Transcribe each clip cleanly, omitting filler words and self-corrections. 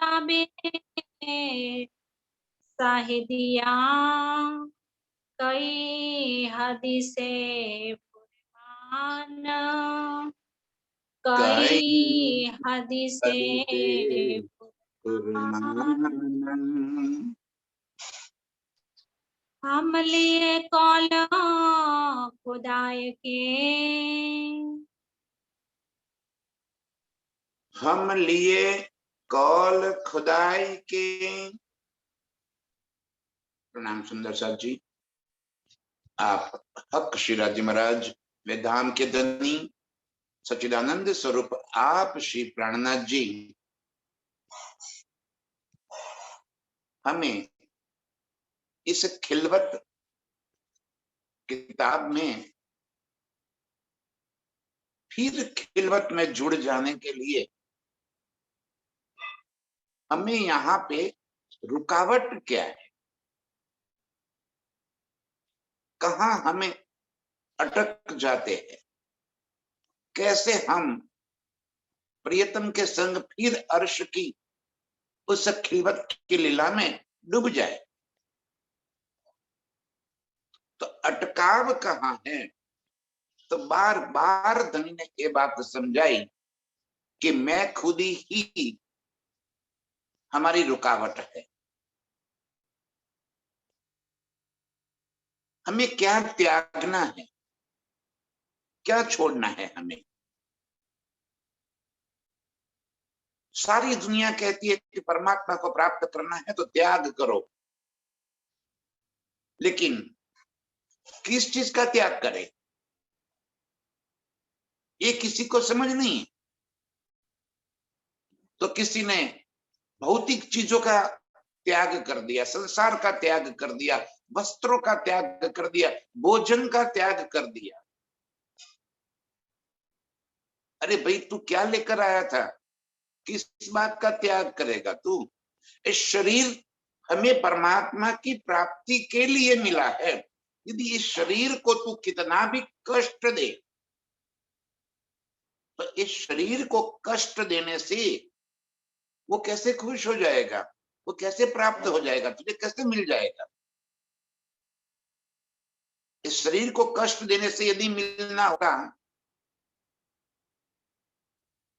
किताबें साहिदिया, कई हदीसें कुरान, कई कई हदीसें कुरान। कुरान। हम लिए कौल खुदाए के, हम लिए कौल खुदाई के। प्रणाम सुंदर साथ जी। आप हक शिराजी महाराज वे धाम के धनी सच्चिदानंद स्वरूप आप श्री प्राणनाथ जी हमें इस खिलवत किताब में फिर खिलवत में जुड़ जाने के लिए हमें यहाँ पे रुकावट क्या है, कहाँ हमें अटक जाते हैं, कैसे हम प्रियतम के संग फिर अर्श की उस खिलवत की लीला में डूब जाए। तो अटकाव कहाँ है? तो बार बार धनी ने ये बात समझाई कि मैं खुद ही हमारी रुकावट है। हमें क्या त्यागना है, क्या छोड़ना है हमें? सारी दुनिया कहती है कि परमात्मा को प्राप्त करना है तो त्याग करो, लेकिन किस चीज का त्याग करें ये किसी को समझ नहीं। तो किसी ने भौतिक चीजों का त्याग कर दिया, संसार का त्याग कर दिया, वस्त्रों का त्याग कर दिया, भोजन का त्याग कर दिया। अरे भाई तू क्या लेकर आया था, किस बात का त्याग करेगा तू? इस शरीर हमें परमात्मा की प्राप्ति के लिए मिला है। यदि इस शरीर को तू कितना भी कष्ट दे तो इस शरीर को कष्ट देने से वो कैसे खुश हो जाएगा, वो कैसे प्राप्त हो जाएगा, तुझे कैसे मिल जाएगा? इस शरीर को कष्ट देने से यदि मिलना होगा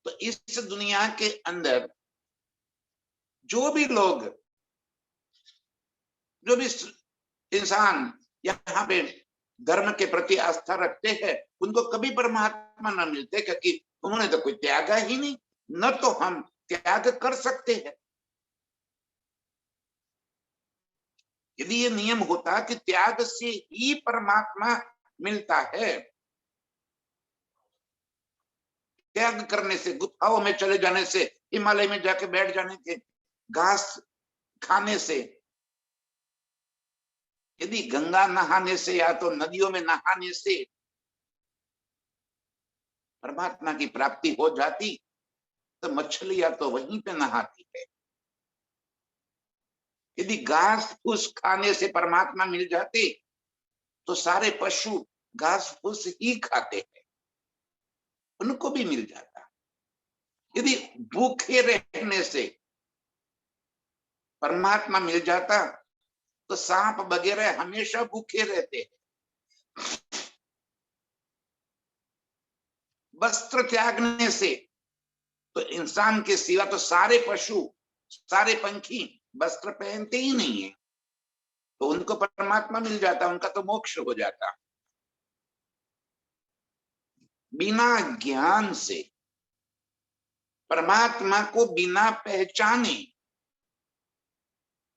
तो इस दुनिया के अंदर जो भी लोग, जो भी इंसान यहाँ पे धर्म के प्रति आस्था रखते हैं उनको कभी परमात्मा न मिलते, क्योंकि उन्होंने तो कोई त्यागा ही नहीं। न तो हम त्याग कर सकते हैं। यदि ये नियम होता कि त्याग से ही परमात्मा मिलता है, त्याग करने से, गुफाओं में चले जाने से, हिमालय में जाके बैठ जाने के, घास खाने से, यदि गंगा नहाने से या तो नदियों में नहाने से परमात्मा की प्राप्ति हो जाती तो मछलियां तो वहीं पे नहाती है। यदि घास फूस खाने से परमात्मा मिल जाते तो सारे पशु घास फूस ही खाते हैं, उनको भी मिल जाता। यदि भूखे रहने से परमात्मा मिल जाता तो सांप वगैरह हमेशा भूखे रहते हैं। वस्त्र त्यागने से तो इंसान के सिवा तो सारे पशु, सारे पंछी वस्त्र पहनते ही नहीं है, तो उनको परमात्मा मिल जाता, उनका तो मोक्ष हो जाता। बिना ज्ञान से, परमात्मा को बिना पहचाने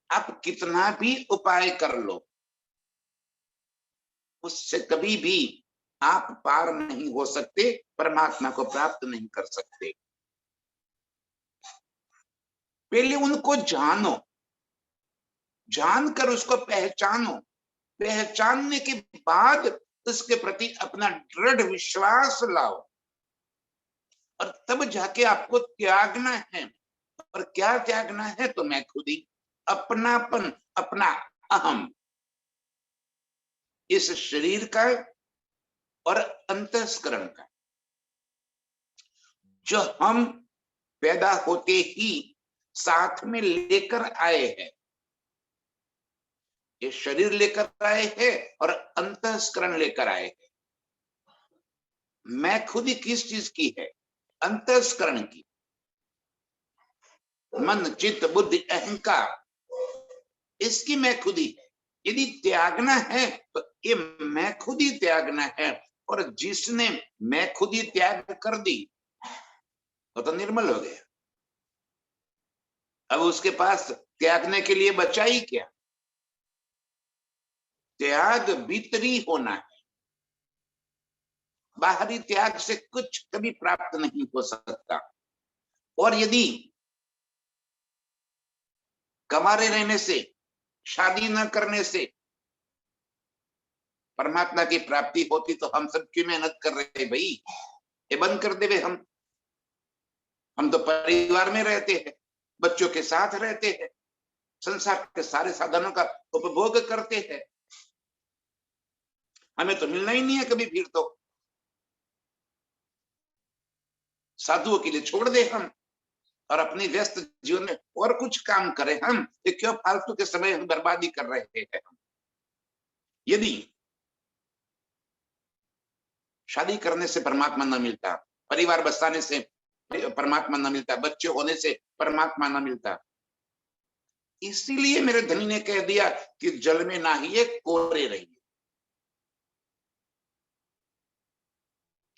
आप कितना भी उपाय कर लो, उससे कभी भी आप पार नहीं हो सकते, परमात्मा को प्राप्त नहीं कर सकते। पहले उनको जानो, जानकर उसको पहचानो, पहचानने के बाद उसके प्रति अपना दृढ़ विश्वास लाओ, और तब जाके आपको त्यागना है। और क्या त्यागना है? तो मैं खुद ही, अपनापन, अपना अहम, इस शरीर का और अंतस्करण का। जो हम पैदा होते ही साथ में लेकर आए हैं। ये शरीर लेकर आए हैं और अंतःस्करण लेकर आए हैं। मैं खुदी किस चीज की है? अंतःस्करण की। मन, चित्त, बुद्धि, अहंकार, इसकी मैं खुदी है। यदि त्यागना है तो ये मैं खुदी त्यागना है, और जिसने मैं खुदी त्याग कर दी तो निर्मल हो गया। अब उसके पास त्यागने के लिए बचा ही क्या? त्याग भीतरी होना है। बाहरी त्याग से कुछ कभी प्राप्त नहीं हो सकता। और यदि कमारे रहने से, शादी न करने से परमात्मा की प्राप्ति होती तो हम सब क्यों मेहनत कर रहे हैं भाई? ये बंद कर देवे। हम तो परिवार में रहते हैं, बच्चों के साथ रहते हैं, संसार के सारे साधनों का उपभोग करते हैं। हमें तो मिलना ही नहीं है कभी भीड़। तो साधुओं के लिए छोड़ दे हम, और अपनी व्यस्त जीवन में और कुछ काम करें हम। ये क्यों फालतू के समय हम बर्बादी कर रहे हैं? यदि शादी करने से परमात्मा न मिलता, परिवार बसाने से परमात्मा न मिलता, बच्चे होने से परमात्मा न मिलता, इसीलिए मेरे धनी ने कह दिया कि जल में नहाइए, कोरे रहिए।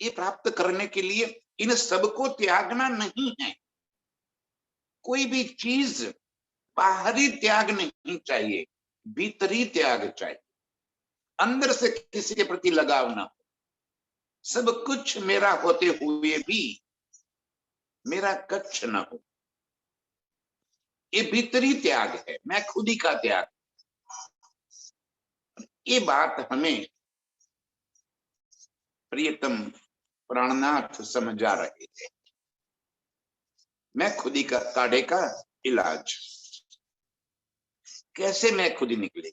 ये प्राप्त करने के लिए इन सबको त्यागना नहीं है। कोई भी चीज बाहरी त्याग नहीं चाहिए, भीतरी त्याग चाहिए। अंदर से किसी के प्रति लगाव ना हो। सब कुछ मेरा होते हुए भी मेरा कच्छ न हो, ये भीतरी त्याग है, मैं खुदी का त्याग। ये बात हमें प्रियतम प्राणनाथ समझा रहे थे। मैं खुदी का काढ़े का इलाज कैसे मैं खुदी निकले?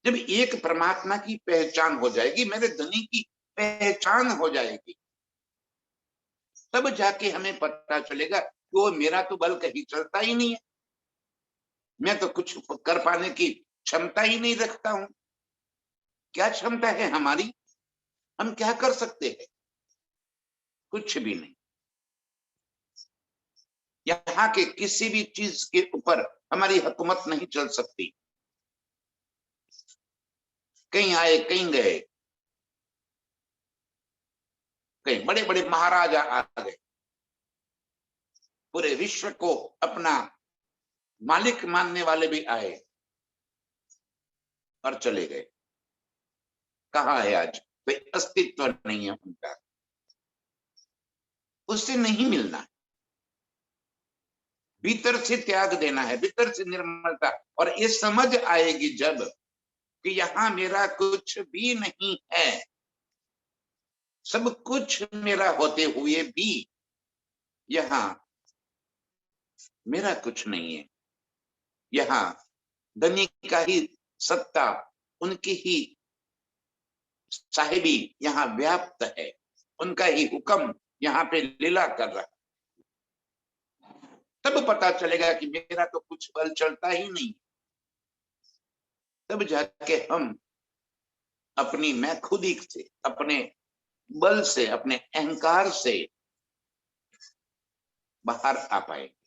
जब एक परमात्मा की पहचान हो जाएगी, मेरे धनी की पहचान हो जाएगी, तब जाके हमें पता चलेगा कि वो मेरा तो बल कहीं चलता ही नहीं है, मैं तो कुछ कर पाने की क्षमता ही नहीं रखता हूं। क्या क्षमता है हमारी? हम क्या कर सकते हैं? कुछ भी नहीं। यहाँ के किसी भी चीज के ऊपर हमारी हुकूमत नहीं चल सकती। कहीं आए, कहीं गए, कहीं बड़े बड़े महाराजा आ गए, पूरे विश्व को अपना मालिक मानने वाले भी आए और चले गए। कहाँ है आज? कोई अस्तित्व नहीं है उनका। उससे नहीं मिलना, भीतर से त्याग देना है, भीतर से निर्मलता। और ये समझ आएगी जब कि यहाँ मेरा कुछ भी नहीं है, सब कुछ मेरा होते हुए भी यहाँ मेरा कुछ नहीं है। यहाँ धनी का ही सत्ता, उनकी ही साहिबी यहाँ व्याप्त है, उनका ही हुक्म यहाँ पे लीला कर रहा है। तब पता चलेगा कि मेरा तो कुछ बल चलता ही नहीं। तब जाके हम अपनी मैं खुदी से, अपने बल से, अपने अहंकार से बाहर आ पाएंगे।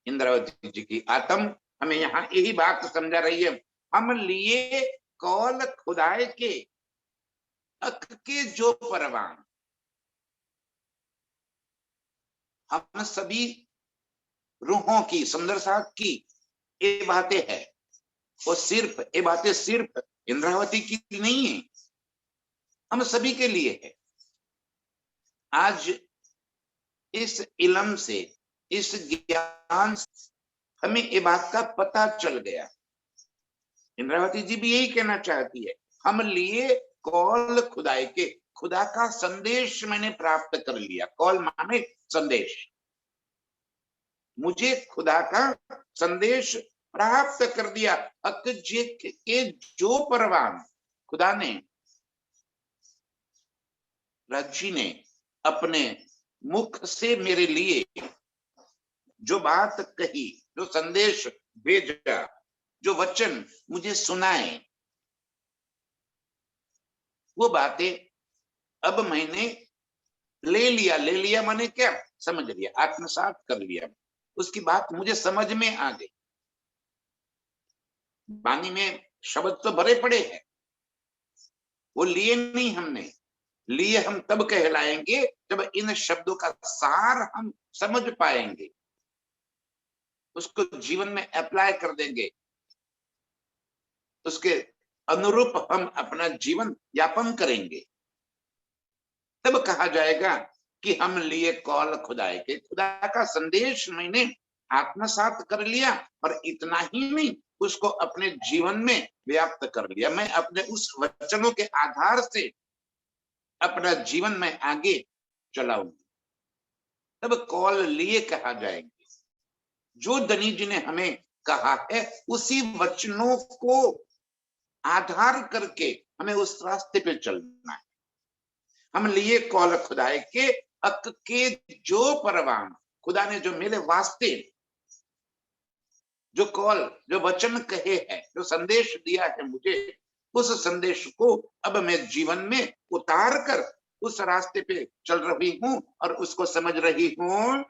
इंद्रावती जी की आत्म हमें यहाँ यही बात समझा रही है। हम लिए कौल खुदाए के, अक के जो परवान। हम सभी रूहों की, सुंदर साहब की ये बातें है, वो सिर्फ ये बातें सिर्फ इंद्रावती की नहीं है, हम सभी के लिए है। आज इस इल्म से, इस ज्ञान से हमें ये बात का पता चल गया। इंद्रावती जी भी यही कहना चाहती है, हम लिए कौल खुदाई के, खुदा का संदेश मैंने प्राप्त कर लिया। कौल माने संदेश, मुझे खुदा का संदेश प्राप्त कर दिया। अकजे के जो परवान, खुदा ने, रज्जी ने अपने मुख से मेरे लिए जो बात कही, जो संदेश भेजा, जो वचन मुझे सुनाए, वो बातें अब मैंने ले लिया। ले लिया माने क्या? समझ लिया, आत्मसात कर लिया। उसकी बात मुझे समझ में आ गई। वाणी में शब्द तो भरे पड़े हैं, वो लिए नहीं हमने। लिए हम तब कहलाएंगे जब इन शब्दों का सार हम समझ पाएंगे, उसको जीवन में अप्लाई कर देंगे, उसके अनुरूप हम अपना जीवन यापन करेंगे। तब कहा जाएगा कि हम लिए कौल खुदाए के। खुदा का संदेश मैंने आत्मसात कर लिया, और इतना ही नहीं, उसको अपने जीवन में व्याप्त कर लिया। मैं अपने उस वचनों के आधार से अपना जीवन में आगे चलाऊंगा। तब कौल लिए कहा जाएंगे। जो धनी जी ने हमें कहा है, उसी वचनों को आधार करके हमें उस रास्ते पे चलना है। हम लिए कौल खुदाए के, अक के जो परवान। खुदा ने जो मेरे वास्ते जो कौल, जो वचन कहे हैं, जो संदेश दिया है मुझे, उस संदेश को अब मैं जीवन में उतार कर उस रास्ते पे चल रही हूँ और उसको समझ रही हूँ।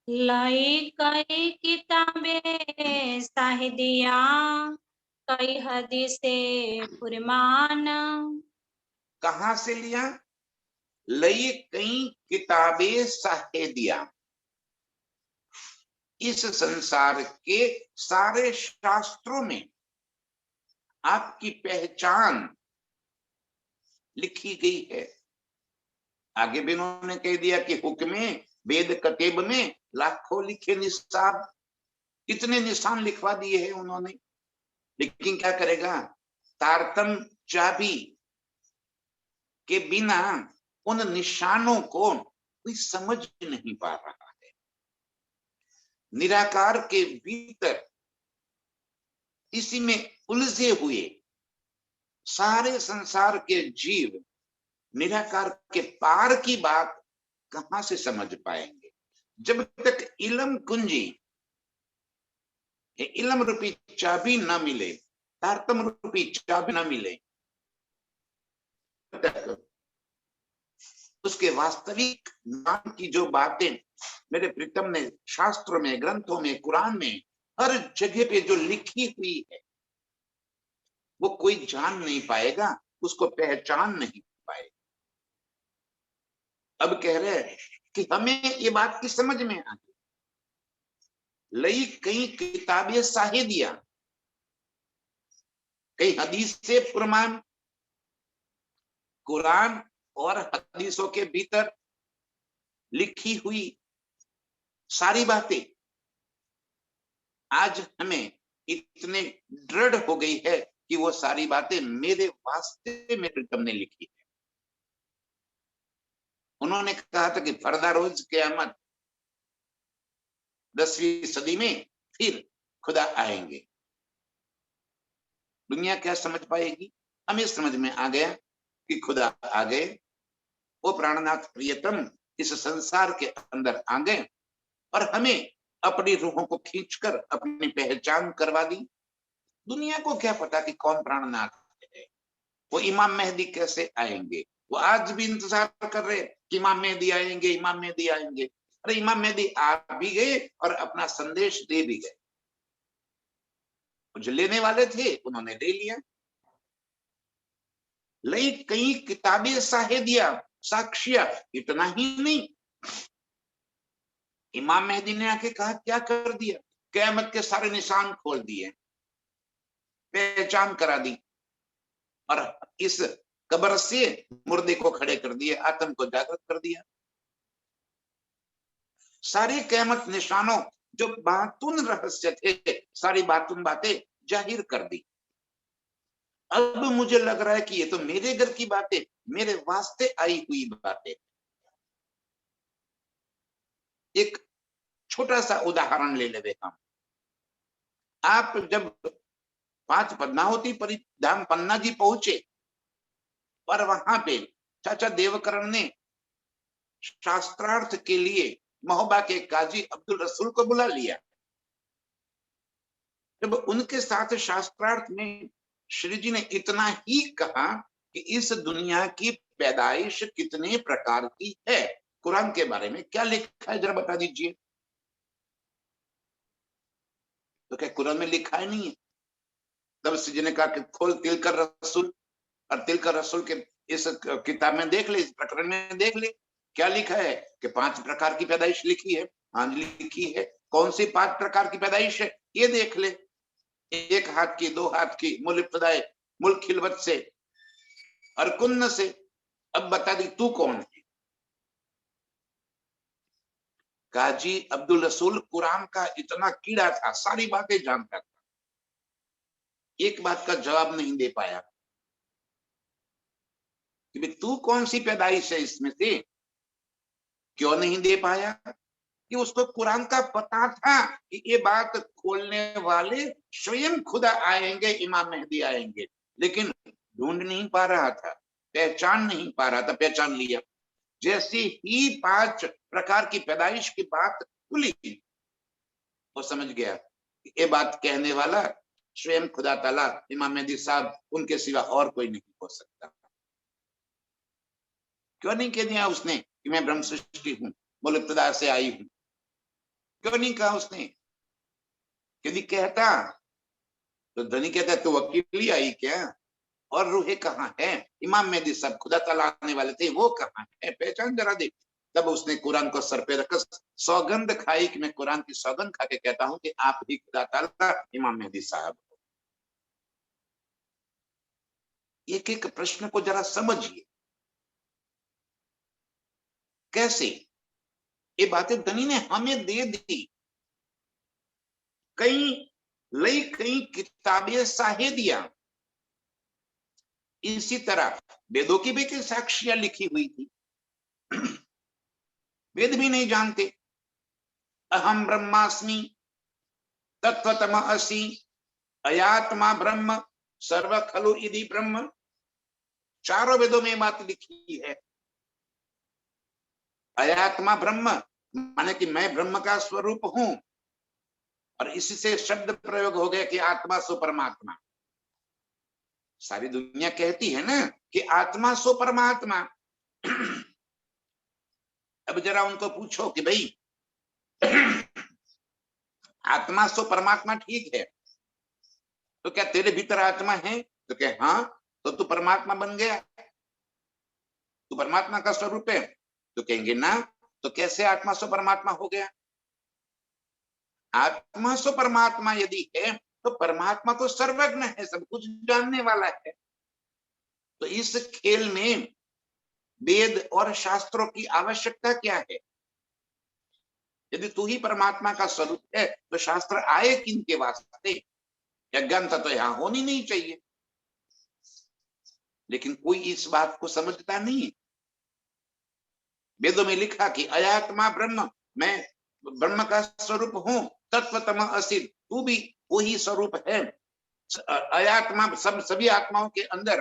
लाई कई किताबें साहिदिया, कई हदीसें फुरमान। कहां से लिया? लई कई किताबें साहेदिया। इस संसार के सारे शास्त्रों में आपकी पहचान लिखी गई है। आगे भी उन्होंने कह दिया कि हुक्मे वेद कतेब में लाखों लिखे निशान। कितने निशान लिखवा दिए हैं उन्होंने, लेकिन क्या करेगा? तारतम चाबी के बिना उन निशानों को कोई समझ नहीं पा रहा है। निराकार के भीतर इसी में उलझे हुए सारे संसार के जीव निराकार के पार की बात कहां से समझ पाएंगे? जब तक इलम कुंजी, इलम रूपी चाबी न मिले, तारतम रूपी चाबी न मिले, तक उसके वास्तविक नाम की जो बातें मेरे प्रीतम ने शास्त्रों में, ग्रंथों में, कुरान में, हर जगह पे जो लिखी हुई है, वो कोई जान नहीं पाएगा, उसको पहचान नहीं पाएगा। अब कह रहे हैं कि हमें ये बात की समझ में आ गई। लई कई किताबें साहिदिया, कई हदीस से प्रमाण। कुरान और हदीसों के भीतर लिखी हुई सारी बातें आज हमें इतने दृढ़ हो गई है कि वो सारी बातें मेरे वास्ते मेरे प्रीतम ने लिखी है। उन्होंने कहा था कि फरदा रोज क़यामत 10वीं सदी में फिर खुदा आएंगे। दुनिया क्या समझ पाएगी? हमें समझ में आ गया कि खुदा आ गए, वो प्राणनाथ प्रियतम इस संसार के अंदर आ गए और हमें अपनी रूहों को खींचकर अपनी पहचान करवा दी। दुनिया को क्या पता कि कौन प्राणनाथ है, वो इमाम मेहदी कैसे आएंगे। वो आज भी इंतजार कर रहे कि इमाम मेहदी आएंगे, इमाम मेहदी आएंगे। अरे इमाम मेहदी आ भी गए और अपना संदेश दे भी गए। जो लेने वाले थे उन्होंने ले लिया। लई कई किताबें साहिदिया, साक्ष्य। इतना ही नहीं, इमाम मेहदी ने आके कहा क्या कर दिया? क़यामत के सारे निशान खोल दिए, पहचान करा दी, और इस कब्र से मुर्दे को खड़े कर दिए, आत्म को जागृत कर दिया। सारे क़यामत निशानों, जो बातुन रहस्य थे, सारी बातुन बातें जाहिर कर दी। अब मुझे लग रहा है कि ये तो मेरे घर की बातें, मेरे वास्ते आई हुई बातें। एक छोटा सा उदाहरण ले लेते हम। आप जब 5 पद्मावती परिधाम पन्ना जी पहुंचे और वहां पे चाचा देवकरण ने शास्त्रार्थ के लिए महोबा के काजी अब्दुल रसूल को बुला लिया। जब उनके साथ शास्त्रार्थ में श्री जी ने इतना ही कहा कि इस दुनिया की पैदाइश कितने प्रकार की है, कुरान के बारे में क्या लिखा है जरा बता दीजिए। तो क्या कुरान में लिखा है नहीं है? तब श्री जी ने कहा कि खोल तिलकर रसूल, और तिलकर रसूल के इस किताब में देख ले, इस प्रकरण में देख ले क्या लिखा है कि 5 प्रकार की पैदाइश लिखी है। हाँ लिखी है। कौन सी 5 प्रकार की पैदाइश है ये देख ले। 1 हाथ की, 2 हाथ की, मुल इब्तदाए, मुल खिलवत से, और कुन्न से। अब बता दी तू कौन है? काजी अब्दुल रसूल कुरान का इतना कीड़ा था, सारी बातें जानता था, एक बात का जवाब नहीं दे पाया कि तू कौन सी पैदाइश है इसमें से। क्यों नहीं दे पाया? कि उसको कुरान का पता था कि ये बात खोलने वाले स्वयं खुदा आएंगे, इमाम मेहदी आएंगे, लेकिन ढूंढ नहीं पा रहा था, पहचान नहीं पा रहा था। पहचान लिया। जैसे ही 5 प्रकार की पैदाइश की बात खुली, वो समझ गया कि ये बात कहने वाला स्वयं खुदा ताला, इमाम मेहदी साहब, उनके सिवा और कोई नहीं हो सकता। क्यों नहीं कह दिया उसने कि मैं ब्रह्म सृष्टि हूं, मूल इब्तिदा से आई हूं? क्यों नहीं कहा उसने? यदि कहता तो धनी कहता तो वकीली आई क्या, और रूहे कहाँ है? इमाम मेहदी साहब खुदा ताला आने वाले थे, वो कहाँ है? पहचान जरा दे। तब उसने कुरान को सर पे रखकर सौगंध खाई कि मैं कुरान की सौगंध खा के कहता हूं कि आप ही खुदा ताला, इमाम मेहदी साहब। एक एक प्रश्न को जरा समझिए कैसे ये बातें धनी ने हमें दे दी। कई किताबें साहेदियां, इसी तरह वेदों की भी साक्ष्यां लिखी हुई थी। वेद भी नहीं जानते। अहम ब्रह्मास्मि, तत्वतम असि, अयात्मा ब्रह्म, सर्व खलु इति ब्रह्म। चारों वेदों में बात लिखी है। अयात्मा ब्रह्म माने कि मैं ब्रह्म का स्वरूप हूं, और इससे शब्द प्रयोग हो गया कि आत्मा सो परमात्मा। सारी दुनिया कहती है ना कि आत्मा सो परमात्मा। अब जरा उनको पूछो कि भाई आत्मा सो परमात्मा ठीक है, तो क्या तेरे भीतर आत्मा है? तो क्या हाँ, तो तू परमात्मा बन गया, तू परमात्मा का स्वरूप है? तो कहेंगे ना, तो कैसे आत्मा सो परमात्मा हो गया? आत्मा सो परमात्मा यदि है तो परमात्मा तो सर्वज्ञ है, सब कुछ जानने वाला है। तो इस खेल में वेद और शास्त्रों की आवश्यकता क्या है? यदि तू ही परमात्मा का स्वरूप है तो शास्त्र आए किनके वास्ते? यज्ञांता तो यहां होनी नहीं चाहिए। लेकिन कोई इस बात को समझता नहीं। वेदों में लिखा कि अयात्मा ब्रह्म, मैं ब्रह्म का स्वरूप हूं, तत्वतम असि, तू भी वही स्वरूप है। अयात्मा सभी आत्माओं के अंदर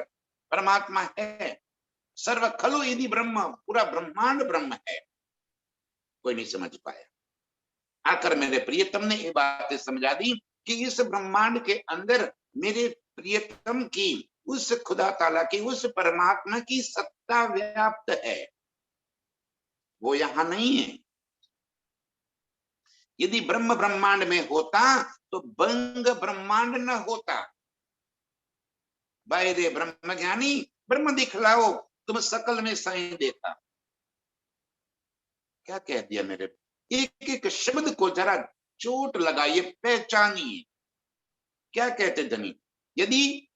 परमात्मा है। सर्व खलु यदि ब्रह्म, पूरा ब्रह्मांड ब्रह्म है। कोई नहीं समझ पाया। आकर मेरे प्रियतम ने ये बातें समझा दी कि इस ब्रह्मांड के अंदर मेरे प्रियतम की, उस खुदा ताला की, उस परमात्मा की सत्ता व्याप्त है, वो यहां नहीं है। यदि ब्रह्म ब्रह्मांड में होता तो बंग ब्रह्मांड न होता। बायरे ब्रह्म ज्ञानी, ब्रह्म दिखलाओ, तुम सकल में साई देता। क्या कह दिया मेरे? एक एक शब्द को जरा चोट लगाइए, पहचानिए। क्या कहते धनी? यदि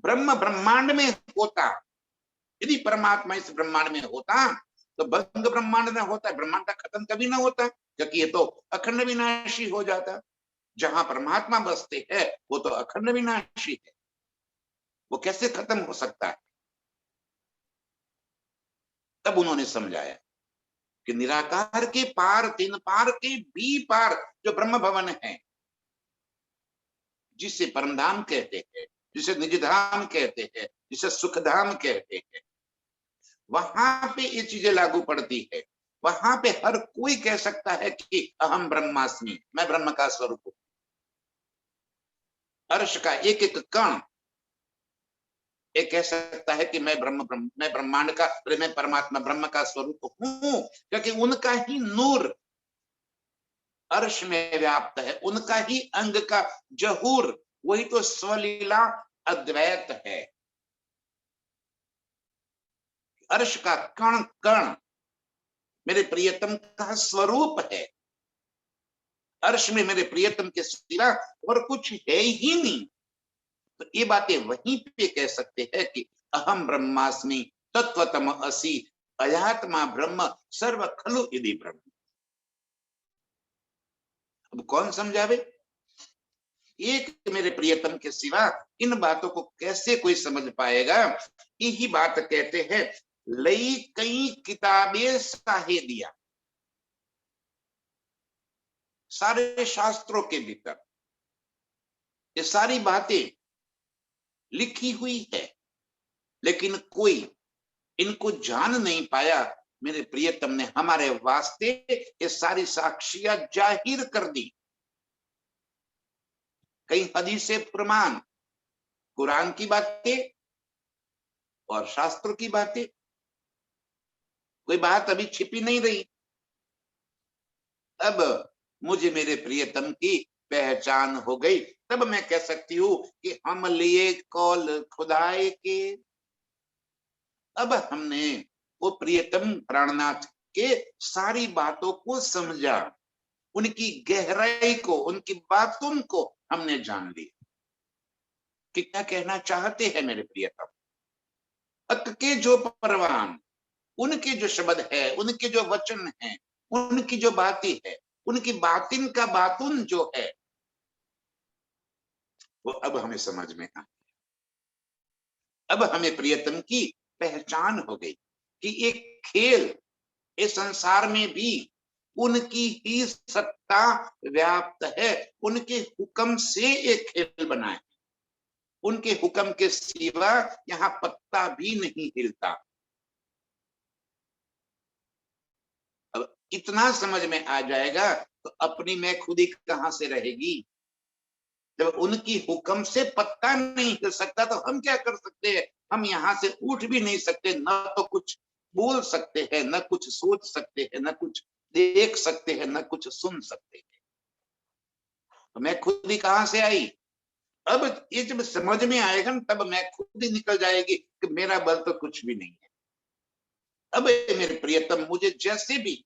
ब्रह्म ब्रह्मांड में होता, यदि परमात्मा इस ब्रह्मांड में होता तो बंग ब्रह्मांड न होता, ब्रह्मांड का खत्म कभी ना होता, क्योंकि ये तो अखंड विनाशी हो जाता। जहां परमात्मा बसते हैं वो तो अखंड विनाशी है, वो कैसे खत्म हो सकता है? तब उन्होंने समझाया कि निराकार के पार, तीन पार के भी पार जो ब्रह्म भवन है, जिसे परमधाम कहते हैं, जिसे निजधाम कहते हैं, जिसे सुखधाम कहते हैं, वहां पे ये चीजें लागू पड़ती है। वहां पे हर कोई कह सकता है कि अहम ब्रह्मास्मि, मैं ब्रह्म का स्वरूप हूं। अर्श का एक एक कण ये कह सकता है कि मैं मैं ब्रह्मांड का, मैं परमात्मा ब्रह्म का स्वरूप हूं, क्योंकि उनका ही नूर अर्श में व्याप्त है, उनका ही अंग का जहूर, वही तो स्वलीला अद्वैत है। अर्श का कण कण मेरे प्रियतम का स्वरूप है। अर्श में मेरे प्रियतम के सिवा और कुछ है ही नहीं। तो ये बातें वहीं पे कह सकते हैं कि अहम ब्रह्मास्मि तत्वतम असि अयात्मा ब्रह्म सर्व खलु इति ब्रह्म। अब कौन समझावे? एक मेरे प्रियतम के सिवा इन बातों को कैसे कोई समझ पाएगा? यही बात कहते हैं, लई कई किताबें साहे दिया। सारे शास्त्रों के भीतर ये सारी बातें लिखी हुई है, लेकिन कोई इनको जान नहीं पाया। मेरे प्रियतम ने हमारे वास्ते ये सारी साक्षियां जाहिर कर दी। कई हदीसे प्रमाण, कुरान की बातें और शास्त्रों की बातें, कोई बात अभी छिपी नहीं रही। अब मुझे मेरे प्रियतम की पहचान हो गई, तब मैं कह सकती हूँ कि हम लिए कौल खुदाए के। अब हमने वो प्रियतम प्राणनाथ के सारी बातों को समझा, उनकी गहराई को, उनकी बातों को हमने जान लिया कि क्या कहना चाहते हैं मेरे प्रियतम। अक के जो परवान, उनके जो शब्द है, उनके जो वचन है, उनकी जो बातें है, उनकी बातिन का बातुन जो है, वो अब हमें समझ में आ। अब हमें प्रियतम की पहचान हो गई कि एक खेल इस संसार में भी उनकी ही सत्ता व्याप्त है। उनके हुक्म से एक खेल बना है, उनके हुक्म के सिवा यहाँ पत्ता भी नहीं हिलता। अब इतना समझ में आ जाएगा तो अपनी मैं खुदी कहां से रहेगी? जब उनकी हुक्म से पत्ता नहीं हिल सकता तो हम क्या कर सकते हैं? हम यहाँ से उठ भी नहीं सकते, न तो कुछ बोल सकते हैं, न कुछ सोच सकते हैं, न कुछ देख सकते हैं, न कुछ सुन सकते हैं। तो मैं खुद ही कहां से आई? अब ये जब समझ में आएगा ना, तब मैं खुद ही निकल जाएगी कि मेरा बल तो कुछ भी नहीं है। अब मेरे प्रियतम मुझे जैसे भी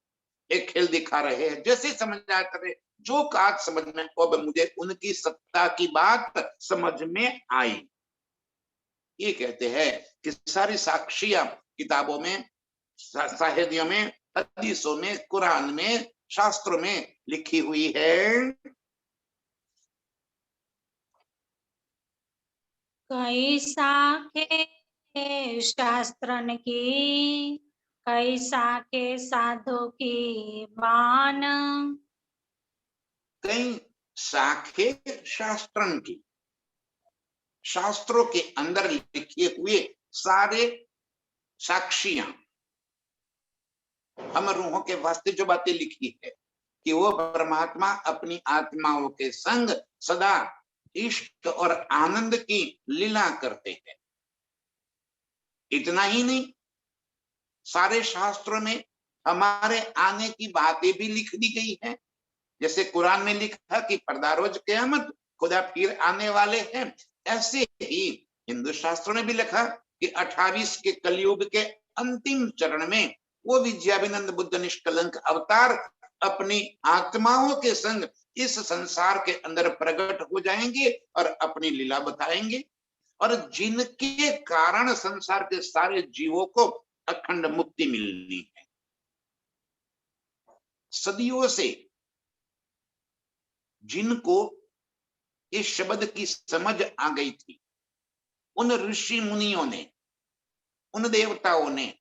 एक खेल दिखा रहे हैं, जैसे समझ आ रहे, जो बात समझ में, अब मुझे उनकी सत्ता की बात समझ में आई। ये कहते हैं कि सारी साक्षियां किताबों में, साहित्यों में, हदीसों में, कुरान में, शास्त्रों में लिखी हुई है। कई साखे शास्त्रन की, कई साखे साधु की बान। कई शाखे शास्त्रन की, शास्त्रों के अंदर लिखे हुए सारे साक्षियां, हम रूहों के वास्ते जो बातें लिखी है कि वो परमात्मा अपनी आत्माओं के संग सदा इष्ट और आनंद की लीला करते हैं। इतना ही नहीं, सारे शास्त्रों में हमारे आने की बातें भी लिख दी गई है। जैसे कुरान में लिखा कि पर्दा रोज क़यामत, खुदा फिर आने वाले हैं। ऐसे ही हिंदू शास्त्रों ने भी लिखा कि 28 के कलयुग के अंतिम चरण में वो विद्याभिनंद बुद्ध निष्कलंक अवतार अपनी आत्माओं के संग इस संसार के अंदर प्रकट हो जाएंगे और अपनी लीला बताएंगे, और जिनके कारण संसार के सारे जीवों को अखंड मुक्ति मिलनी है। सदियों से जिनको इस शब्द की समझ आ गई थी, उन ऋषि मुनियों ने, उन देवताओं ने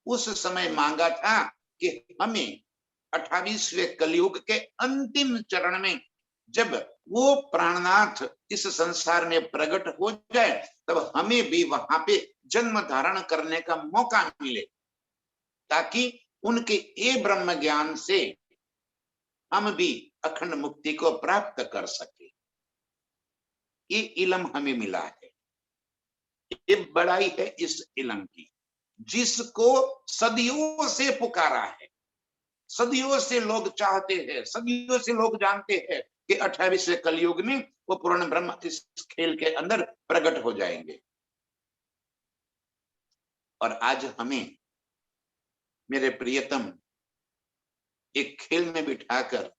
उस समय मांगा था कि हमें 28वें कलयुग के अंतिम चरण में जब वो प्राणनाथ इस संसार में प्रकट हो जाए, तब हमें भी वहां पे जन्म धारण करने का मौका मिले, ताकि उनके ये ब्रह्म ज्ञान से हम भी अखंड मुक्ति को प्राप्त कर सके। ये इलम हमें मिला है, ये बड़ाई है इस इलम की, जिसको सदियों से पुकारा है, सदियों से लोग चाहते हैं, सदियों से लोग जानते हैं कि 28वें कलयुग में वो पूर्ण ब्रह्म इस खेल के अंदर प्रकट हो जाएंगे। और आज हमें मेरे प्रियतम एक खेल में बिठाकर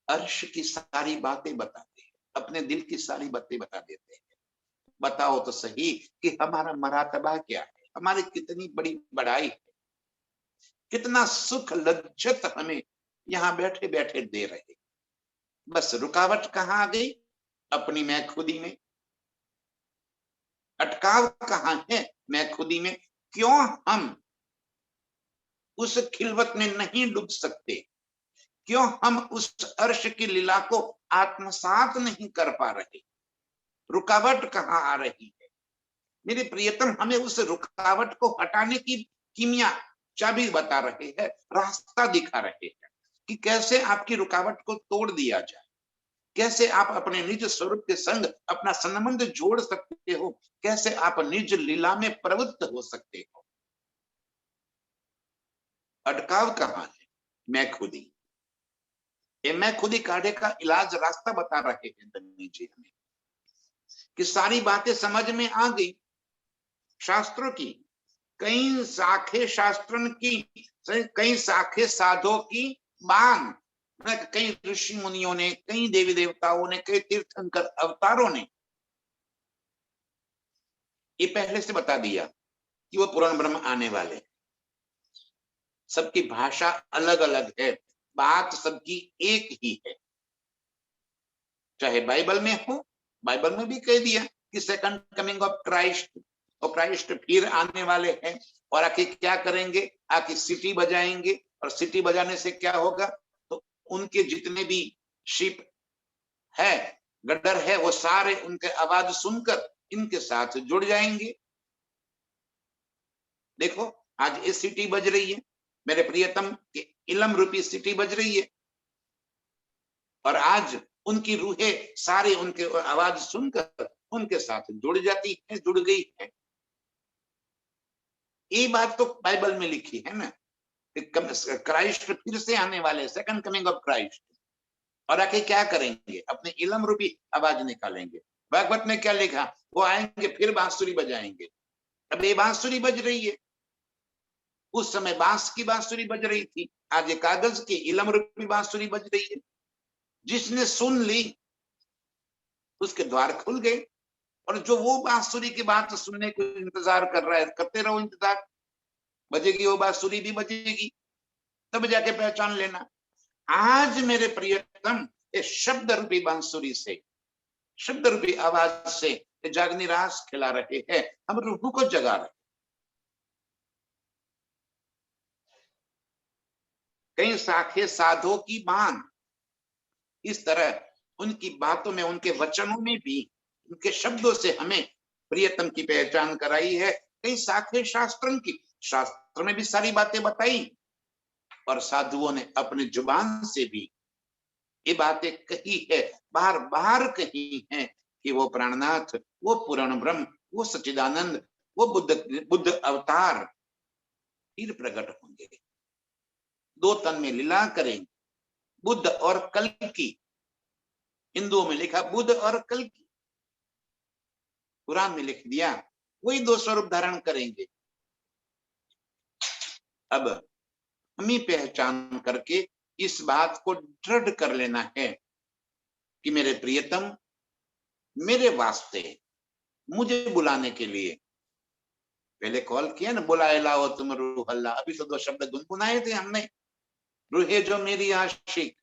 अर्श की सारी बातें बताते हैं, अपने दिल की सारी बातें बता देते हैं। बताओ तो सही कि हमारा मरातबा क्या है, हमारी कितनी बड़ी बड़ाई है, कितना सुख लज्जत हमें यहाँ बैठे बैठे दे रहे। बस रुकावट कहाँ आ गई? अपनी मैं खुदी में। अटकाव कहाँ है? मैं खुदी में। क्यों हम उस खिलवत में नहीं डूब सकते? क्यों हम उस अर्श की लीला को आत्मसात नहीं कर पा रहे? रुकावट कहाँ आ रही है? मेरे प्रियतम हमें उस रुकावट को हटाने की कीमिया चाबी बता रहे हैं, रास्ता दिखा रहे हैं कि कैसे आपकी रुकावट को तोड़ दिया जाए, कैसे आप अपने निज स्वरूप के संग अपना संबंध जोड़ सकते हो, कैसे आप निज लीला में प्रवृत्त हो सकते हो। अटकाव कहाँ है? मैं खुदी। ये मैं खुदी काढ़े का इलाज रास्ता बता रहे हैं दन्नी जी हमें, कि सारी बातें समझ में आ गई शास्त्रों की, कई शाखे शास्त्रन की, कई शाखे साधो की बान, कई ऋषि मुनियों ने, कई देवी देवताओं ने, कई तीर्थंकर अवतारों ने ये पहले से बता दिया कि वो पूर्ण ब्रह्म आने वाले। सबकी भाषा अलग अलग है, बात सबकी एक ही है। चाहे बाइबल में हो, बाइबल में भी कह दिया कि सेकंड कमिंग ऑफ क्राइस्ट, और क्राइस्ट फिर आने वाले हैं। और आखिर क्या करेंगे? आखिर सिटी बजाएंगे, और सिटी बजाने से क्या होगा? तो उनके जितने भी शिप है, गड्ढर है, वो सारे उनके आवाज सुनकर इनके साथ जुड़ जाएंगे। देखो आज ये सिटी बज रही है, मेरे प्रियतम के इलम रूपी सिटी बज रही है, और आज उनकी रूहें सारे उनके आवाज सुनकर उनके साथ जुड़ जाती है, जुड़ गई है। ये बात तो बाइबल में लिखी है ना, क्राइस्ट फिर से आने वाले, सेकंड कमिंग ऑफ क्राइस्ट। और आके क्या करेंगे? अपने इलम रूपी आवाज निकालेंगे। भागवत में क्या लिखा? वो आएंगे फिर बांसुरी बजाएंगे। अब ये बांसुरी बज रही है, उस समय बांस की बांसुरी बज रही थी, आज ये कागज की इलम रूपी बांसुरी बज रही है। जिसने सुन ली उसके द्वार खुल गए, और जो वो बांसुरी की बात सुनने को इंतजार कर रहा है, करते रहो इंतजार, बजेगी वो बांसुरी भी बजेगी, तब जाके पहचान लेना। आज मेरे प्रियतम इस शब्द रूपी बांसुरी से, शब्द रूपी आवाज से जागनी रास खिला रहे हैं, हम रूह को जगा रहे। कई शाखे साधो की बान, इस तरह उनकी बातों में, उनके वचनों में भी, उनके शब्दों से हमें प्रियतम की पहचान कराई है। कई शाखे शास्त्रन की, शास्त्र में भी सारी बातें बताई, और साधुओं ने अपने जुबान से भी ये बातें कही है, बार बार कही है कि वो प्राणनाथ, वो पूर्ण ब्रह्म, वो सच्चिदानंद, वो बुद्ध अवतार फिर प्रकट होंगे, दो तन में लीला करेंगे। बुद्ध और कल्कि, हिंदुओं में लिखा बुद्ध और कल्कि, कुरान में लिख दिया वही दो स्वरूप धारण करेंगे। अब हमें पहचान करके इस बात को दृढ़ कर लेना है कि मेरे प्रियतम मेरे वास्ते, मुझे बुलाने के लिए पहले कॉल किया ना, बुलाए लाओ तुम रूह अल्लाह। अभी तो दो शब्द गुनगुनाए थे हमने, रूहे जो मेरी आशिक,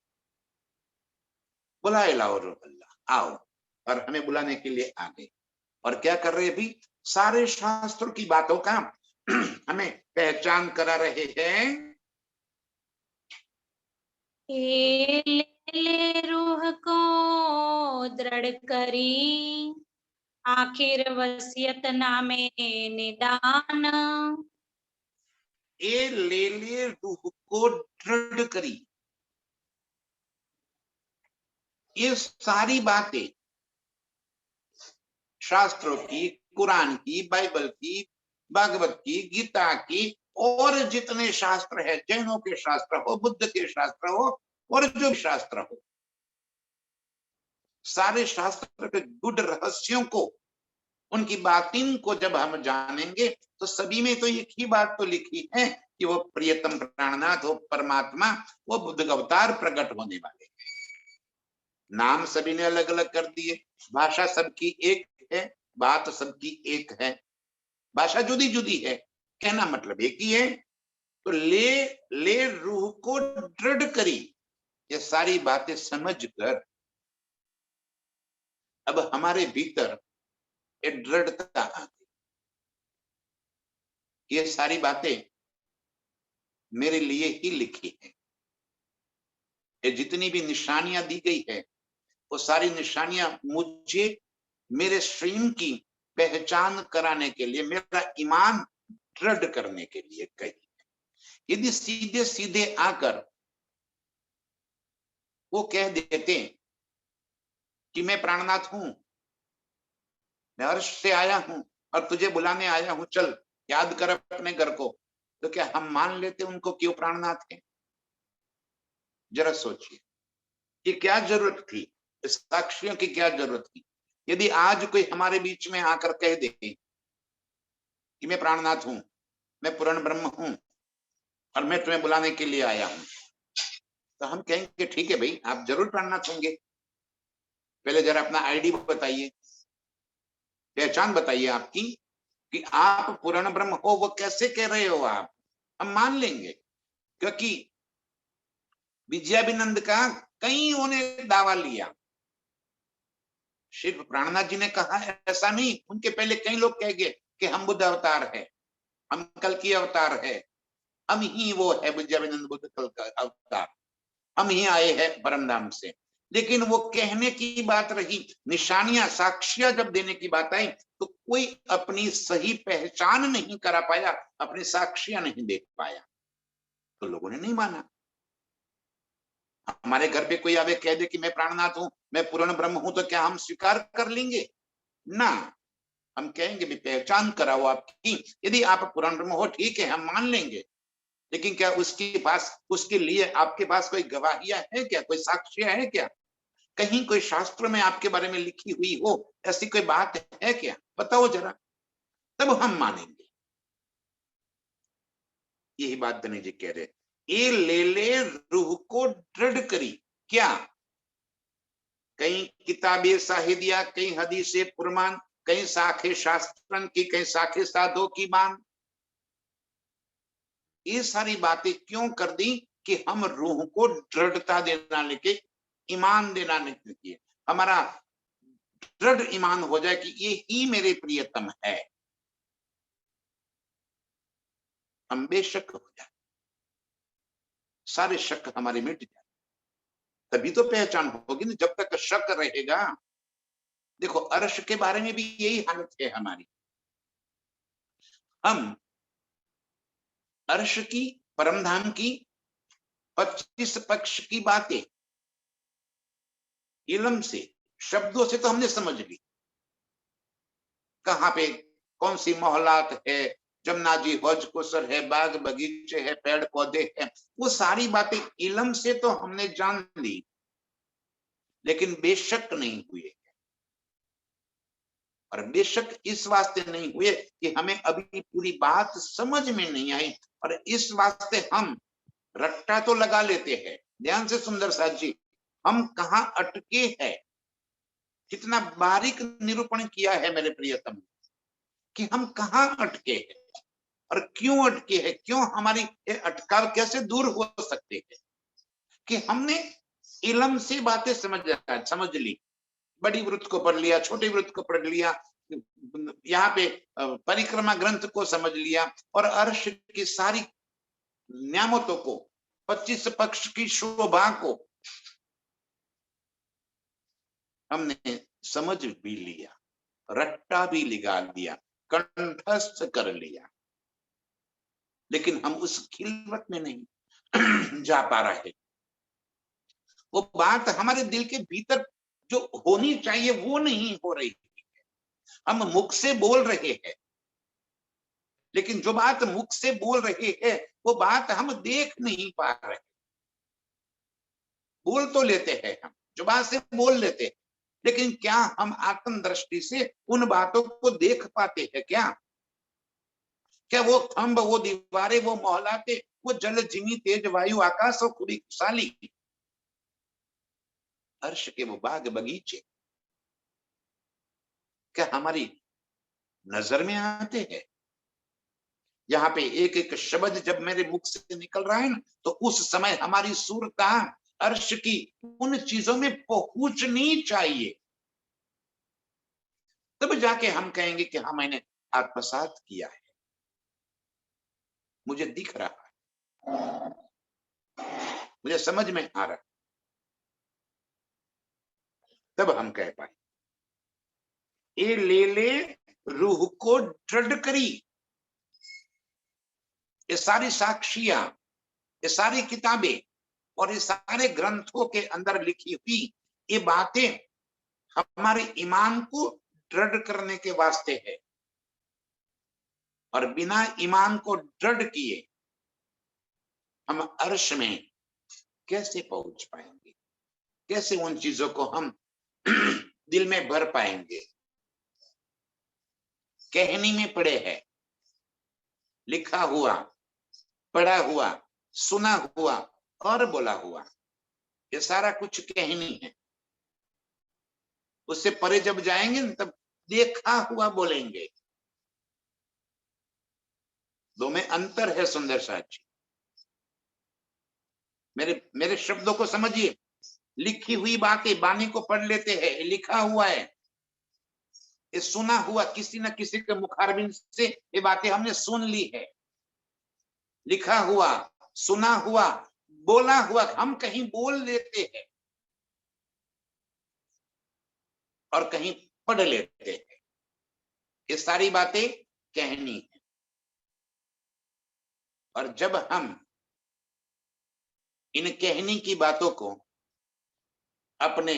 बुलाए लाओ रूह अल्लाह, आओ। और हमें बुलाने के लिए आ गए, और क्या कर रहे? अभी सारे शास्त्रों की बातों का हमें पहचान करा रहे हैं। ले ले रूह को दृढ़ करी, आखिर वसियत नामे निदान। ए ले ले रूह को दृढ़ करी। ये सारी बातें शास्त्रों की, कुरान की, बाइबल की, भागवत की, गीता की, और जितने शास्त्र है, जैनों के शास्त्र हो, बुद्ध के शास्त्र हो, और जो शास्त्र हो, सारे शास्त्र के गुड रहस्यों को, उनकी बातें को जब हम जानेंगे तो सभी में तो एक ही बात तो लिखी है कि वो प्रियतम प्राणनाथ, वो परमात्मा, वो बुद्ध अवतार प्रकट होने वाले हैं। नाम सभी ने अलग अलग कर दिए, भाषा सबकी एक है, बात सबकी एक है, भाषा जुदी जुदी है, कहना मतलब एक ही है। तो ले ले रूह को दृढ़ करी, ये सारी बातें समझकर अब हमारे भीतर एक दृढ़ता आ गई। ये सारी बातें मेरे लिए ही लिखी है, ये जितनी भी निशानियां दी गई है वो सारी निशानियां मुझे मेरे स्ट्रीम की पहचान कराने के लिए, मेरा ईमान दृढ़ करने के लिए कही। यदि सीधे सीधे आकर वो कह देते कि मैं प्राणनाथ हूं, मैं अर्श से आया हूं और तुझे बुलाने आया हूं, चल याद कर अपने घर को, तो क्या हम मान लेते उनको क्यों प्राणनाथ है? जरा सोचिए कि क्या जरूरत थी, इस साक्षियों की क्या जरूरत थी? यदि आज कोई हमारे बीच में आकर कह दे कि मैं प्राणनाथ हूं, मैं पूर्ण ब्रह्म हूं और मैं तुम्हें बुलाने के लिए आया हूं, तो हम कहेंगे ठीक है भाई, आप जरूर प्राणनाथ होंगे, पहले जरा अपना आईडी बताइए, पहचान बताइए आपकी कि आप पूर्ण ब्रह्म हो। वो कैसे कह रहे हो आप? हम मान लेंगे, क्योंकि विजयाभिनंद का कईयों ने दावा लिया, सिर्फ प्राणनाथ जी ने कहा ऐसा नहीं, उनके पहले कई लोग कह गए कि हम बुद्ध अवतार है, हम कल की अवतार है, हम ही वो है विजयाभिनंद बुद्ध कल का अवतार, हम ही आए हैं परमधाम से। लेकिन वो कहने की बात रही, निशानियां साक्ष्य जब देने की बात आई तो कोई अपनी सही पहचान नहीं करा पाया, अपनी साक्ष्य नहीं देख पाया, तो लोगों ने नहीं माना। हमारे घर पे कोई आवे कह दे कि मैं प्राणनाथ हूं, मैं पूर्ण ब्रह्म हूं, तो क्या हम स्वीकार कर लेंगे? ना, हम कहेंगे भी पहचान कराओ आपकी, यदि आप पूर्ण ब्रह्म हो ठीक है, हम मान लेंगे, लेकिन क्या उसके पास, उसके लिए आपके पास कोई गवाहियां है क्या, कोई साक्ष्य है क्या? कहीं कोई शास्त्र में आपके बारे में लिखी हुई हो ऐसी कोई बात है क्या? बताओ जरा, तब हम मानेंगे। यही बात धनी जी कह रहे, ये ले ले रूह को दृढ़ करी। क्या? कई किताबें साहिदिया, कई हदीसे पुरमान, कई साखे शास्त्रन की, कई साखे साधो की मान। ये सारी बातें क्यों कर दी? कि हम रूह को दृढ़ता देना लेके, ईमान देना लेके, हमारा दृढ़ ईमान हो जाए कि ये ही मेरे प्रियतम है, हम बेशक हो जाए, सारे शक हमारे मिट जाए, तभी तो पहचान होगी ना। जब तक शक रहेगा, देखो अर्श के बारे में भी यही हालत है हमारी, हम अर्श की, परमधाम की 25 पक्ष की बातें इल्म से, शब्दों से तो हमने समझ ली, कहाँ पे कौन सी मोहलात है, जमुना जी हौज कुसर है, बाग बगीचे है, पेड़ पौधे हैं, वो सारी बातें इल्म से तो हमने जान ली, लेकिन बेशक नहीं हुए। और बेशक इस वास्ते नहीं हुए कि हमें अभी पूरी बात समझ में नहीं आई, और इस वास्ते हम रट्टा तो लगा लेते हैं। ध्यान से सुंदर साथ जी, हम कहाँ अटके हैं, कितना बारीक निरूपण किया है मेरे प्रियतम कि हम कहाँ अटके हैं और क्यों अटके हैं, क्यों हमारी ये अटकाव कैसे दूर हो सकते हैं। कि हमने इल्म से बातें समझ ली, बड़ी वृत्त को पढ़ लिया, छोटी वृत्त को पढ़ लिया, यहाँ पे परिक्रमा ग्रंथ को समझ लिया, और अर्श की सारी न्यामतों को, 25 पक्ष की शोभा को हमने समझ भी लिया, रट्टा भी लगा दिया, कंठस्थ कर लिया, लेकिन हम उस खिलवत में नहीं जा पा रहे। वो बात हमारे दिल के भीतर जो होनी चाहिए वो नहीं हो रही। हम मुख से बोल रहे हैं, लेकिन जो बात मुख से बोल रहे हैं वो बात हम देख नहीं पा रहे। बोल तो लेते हैं, हम जो बात से बोल लेते हैं, लेकिन क्या हम आत्म दृष्टि से उन बातों को देख पाते हैं? क्या वो खंभ, वो दीवारें, वो मोहल्लाते, वो जल जिमी तेज वायु आकाश और खुली खुशहाली, अर्श के वो बाग बगीचे, क्या हमारी नजर में आते हैं? यहाँ पे एक एक शब्द जब मेरे मुख से निकल रहा है ना, तो उस समय हमारी सुरता अर्श की उन चीजों में पहुंचनी चाहिए। तब जाके हम कहेंगे कि हाँ, मैंने आत्मसात किया है, मुझे दिख रहा है, मुझे समझ में आ रहा है। तब हम कह पाए ए ले ले रूह को दृढ़ करी। ये सारी साक्षियां, ये सारी किताबें और ये सारे ग्रंथों के अंदर लिखी हुई ये बातें हमारे ईमान को दृढ़ करने के वास्ते है। और बिना ईमान को दृढ़ किए हम अर्श में कैसे पहुंच पाएंगे? कैसे उन चीजों को हम दिल में भर पाएंगे? कहनी में पड़े है, लिखा हुआ, पढ़ा हुआ, सुना हुआ और बोला हुआ, ये सारा कुछ कहनी है। उससे परे जब जाएंगे तब देखा हुआ बोलेंगे। दो में अंतर है सुंदर साथ जी। मेरे शब्दों को समझिए। लिखी हुई बातें बानी को पढ़ लेते हैं, लिखा हुआ है, ये सुना हुआ, किसी न किसी के मुखारबिंद से ये बातें हमने सुन ली है। लिखा हुआ, सुना हुआ, बोला हुआ, हम कहीं बोल लेते हैं और कहीं पढ़ लेते हैं। ये सारी बातें कहनी है। और जब हम इन कहनी की बातों को अपने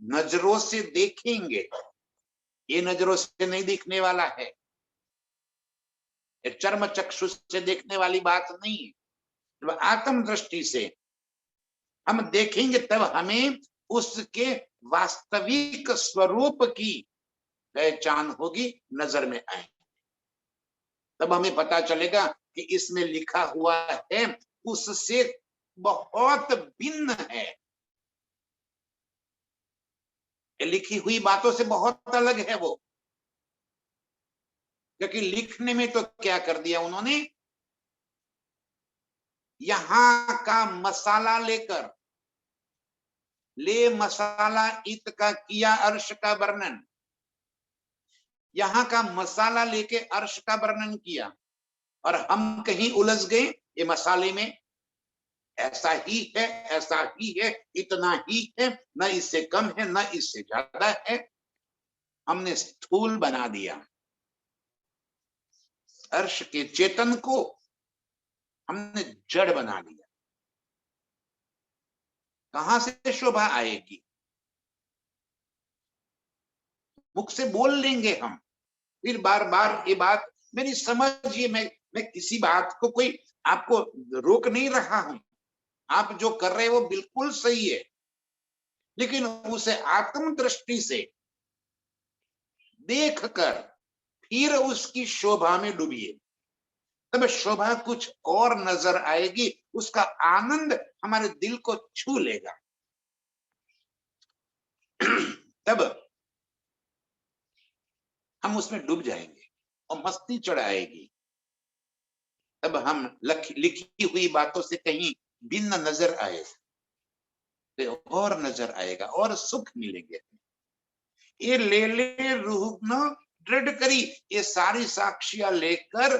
नजरों से देखेंगे, ये नजरों से नहीं दिखने वाला है, ये चर्म चक्षु से देखने वाली बात नहीं है। जब आत्म दृष्टि से हम देखेंगे तब हमें उसके वास्तविक स्वरूप की पहचान होगी, नजर में आएंगे। तब हमें पता चलेगा कि इसमें लिखा हुआ है उससे बहुत भिन्न है, लिखी हुई बातों से बहुत अलग है वो। क्योंकि लिखने में तो क्या कर दिया उन्होंने, यहां का मसाला लेकर, ले मसाला इत का किया अर्श का वर्णन, यहां का मसाला लेके अर्श का वर्णन किया और हम कहीं उलझ गए। ये मसाले में ऐसा ही है, ऐसा ही है, इतना ही है, न इससे कम है न इससे ज्यादा है। हमने स्थूल बना दिया अर्श के चेतन को, हमने जड़ बना दिया। कहां से शोभा आएगी? मुख से बोल लेंगे हम, फिर बार बार ये बात मेरी समझिए। मैं किसी बात को कोई आपको रोक नहीं रहा हूं, आप जो कर रहे हो वो बिल्कुल सही है, लेकिन उसे आत्म दृष्टि से देखकर फिर उसकी शोभा में डूबिए, तब शोभा कुछ और नजर आएगी, उसका आनंद हमारे दिल को छू लेगा। तब हम उसमें डूब जाएंगे और मस्ती चढ़ आएगी। तब हम लिखी हुई बातों से कहीं भिन्न नजर आएगा, और नजर आएगा और सुख मिलेंगे। ये ले ले रूह न दृढ़ करी, ये सारी साक्षियां लेकर